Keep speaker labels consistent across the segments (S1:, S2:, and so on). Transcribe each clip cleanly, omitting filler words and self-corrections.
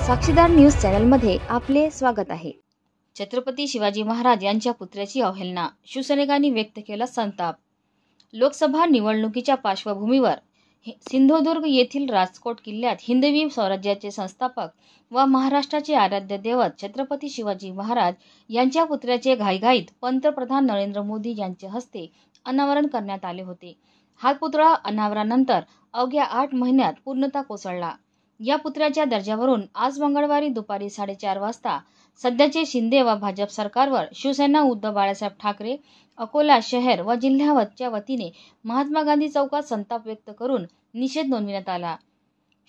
S1: साक्षीदार न्यूज चॅनलमध्ये आपले स्वागत आहे। छत्रपती शिवाजी महाराज यांच्या पुत्र्याची अवहेलना, शिवसैनिकांनी व्यक्त केला संताप। लोकसभा निवडणुकीच्या पार्श्वभूमीवर सिंधुदुर्ग येथील राजकोट किल्ल्यात हिंदवी स्वराज्याचे संस्थापक व महाराष्ट्राचे आराध्य दैवत छत्रपती शिवाजी महाराज यांच्या पुत्र्याचे घाईघाईत पंतप्रधान नरेंद्र मोदी यांच्या हस्ते अनावरण करण्यात आले होते। हा पुतळा अनावरणानंतर अवघ्या 8 महिन्यात पूर्णता कोसळला। या पुतळ्याच्या दर्जावरून आज मंगळवारी दुपारी 4:30 वाजता सध्याचे शिंदे व भाजप सरकारवर शिवसेना उद्धव बाळासाहेब ठाकरे अकोला शहर व जिल्ह्याच्या वतीने महात्मा गांधी चौकात संताप व्यक्त करून निषेध नोंदविण्यात आला।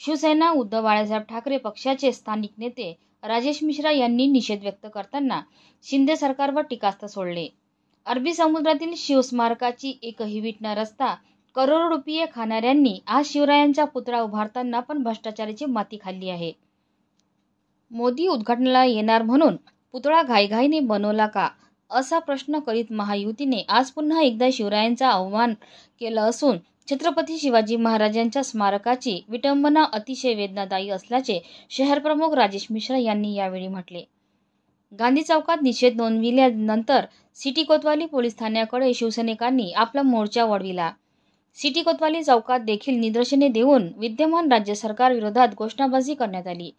S1: शिवसेना उद्धव बाळासाहेब ठाकरे पक्षाचे स्थानिक नेते राजेश मिश्रा यांनी निषेध व्यक्त करताना शिंदे सरकारवर टीकास्त्र सोडले। अरबी समुद्रातील शिवस्मारकाची एकही वीट न रचता करोडो रुपये खाणाऱ्यांनी आज शिवरायांचा पुतळा उभारताना पण भ्रष्टाचाराची माती खाल्ली आहे। मोदी उद्घाटनाला येणार म्हणून पुतळा घाईघाईने बनवला का, असा प्रश्न करीत महायुतीने आज पुन्हा एकदा शिवरायांचा अवमान केला असून छत्रपती शिवाजी महाराजांच्या स्मारकाची विटंबना अतिशय वेदनादायी असल्याचे शहरप्रमुख राजेश मिश्रा यांनी यावेळी म्हटले। गांधी चौकात निषेध नोंदविल्यानंतर सिटी कोतवाली पोलीस ठाण्याकडे शिवसैनिकांनी आपला मोर्चा वळविला। सिटी कोतवाली चौकात देखील निदर्शने देऊन विद्यमान राज्य सरकार विरोधात घोषणाबाजी करण्यात आली।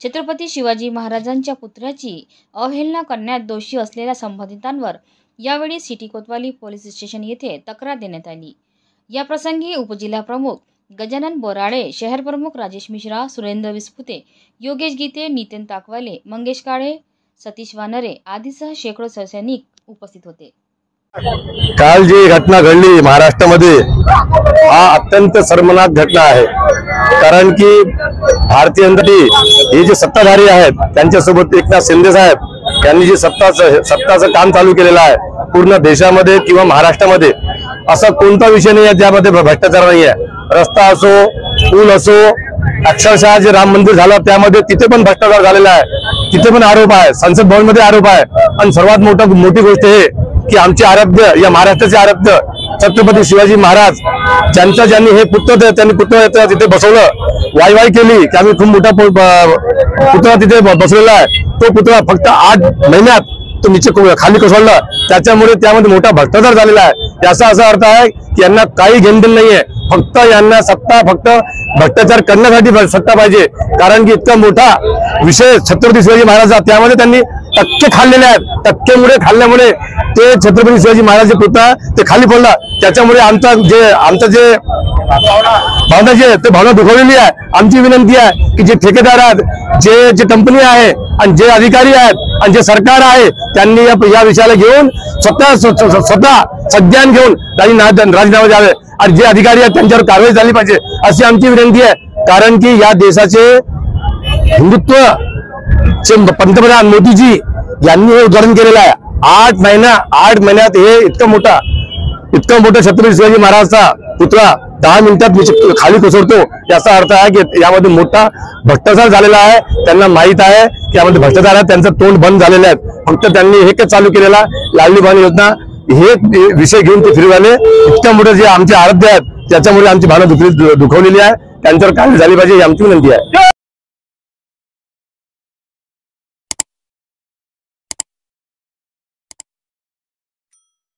S1: छत्रपती शिवाजी महाराजांच्या पुतळ्याची अवहेलना करण्यात दोषी असलेल्या संबंधितांवर यावेळी सिटी कोतवाली पोलीस स्टेशन येथे तक्रार देण्यात आली। या प्रसंगी उपजिल्हा प्रमुख गजानन बोराळे, शहर प्रमुख राजेश मिश्रा, सुरेंद्र विस्पुते, योगेश गीते, नितीन ताकवाले, मंगेश काळे, सतीश वानरे आदीसह शेकडो शिवसैनिक उपस्थित होते।
S2: काल जी घटना घडली महाराष्ट्रामध्ये हा अत्यंत शर्मनाक घटना आहे। कारण की भारतीय जनता हे जे सत्ताधारी आहेत त्यांच्यासोबत एकनाथ शिंदे साहेब यांनी जे सत्ताचं काम चालू केलेलं आहे पूर्ण देशामध्ये किंवा महाराष्ट्रामध्ये असा कोणता विषय नाही आहे ज्यामध्ये भ्रष्टाचार नाही आहे। रस्ता असो, पूल असो, अक्षरशः जे राम मंदिर झालं त्यामध्ये तिथे पण भ्रष्टाचार झालेला आहे, तिथे पण आरोप आहे, संसद भवन मध्ये आरोप आहे। आणि सर्वात मोठी गोष्ट हे की आमचे आराध्य या महाराष्ट्राचे आराध्य छत्रपती शिवाजी महाराज ज्यांनी हे पुतळा तिथे बसवलं, वाई केली की आम्ही खूप मोठा पुतळा तिथे बसवलेला आहे। तो पुतळा फक्त 8 महिन्यात तो नीचे खाली कोसळला, त्याच्यामुळे त्यामध्ये मोठा भ्रष्टाचार झालेला आहे। याचा असा अर्थ आहे की यांना काही घेणदेण नाहीये, फक्त यांना सत्ता फक्त भ्रष्टाचार करण्यासाठी सत्ता पाहिजे। कारण की इतका मोठा विषय छत्रपती शिवाजी महाराज त्यामध्ये त्यांनी टक्के खाल्लेले आहेत, टक्केमुळे खाल्ल्यामुळे ते छत्रपती शिवाजी महाराज पुतळा ते खाली पडला। त्याच्यामुळे आमचा जे भावना ते भावना दुखवलेली आहे। आमची विनंती आहे की जे ठेकेदार आहेत, जे कंपनी आहे आणि जे अधिकारी आहेत आणि जे सरकार आहे त्यांनी या विषयाला घेऊन स्वतः संज्ञान घेऊन राजीनामे द्यावे आणि जे अधिकारी आहेत त्यांच्यावर कारवाई झाली पाहिजे अशी आमची विनंती आहे। कारण की या देशाचे हिंदुत्व पंतप्रधान मोदीजी यांनी हे उद्घाटन केलेलं आहे। 8 महिन्यात हे इतकं मोठं छत्रपती शिवाजी महाराजचा पुतळा 10 मिनिटात खाली कोसळतो। याचा अर्थ आहे की यामध्ये मोठा भ्रष्टाचार झालेला आहे। त्यांना माहित आहे की यामध्ये भ्रष्टाचार आहे, त्यांचं तोंड बंद झालेलं आहे। फक्त त्यांनी हे काय चालू केलेला लाडली बहीण योजना हे विषय घेऊन ते फिरवाले। इतक्या मोठे जे आमचे आराध्य आहेत त्याच्यामुळे आमची भावना दुखवलेली आहे, त्यांच्यावर कारवाई झाली पाहिजे ही आमची विनंती आहे।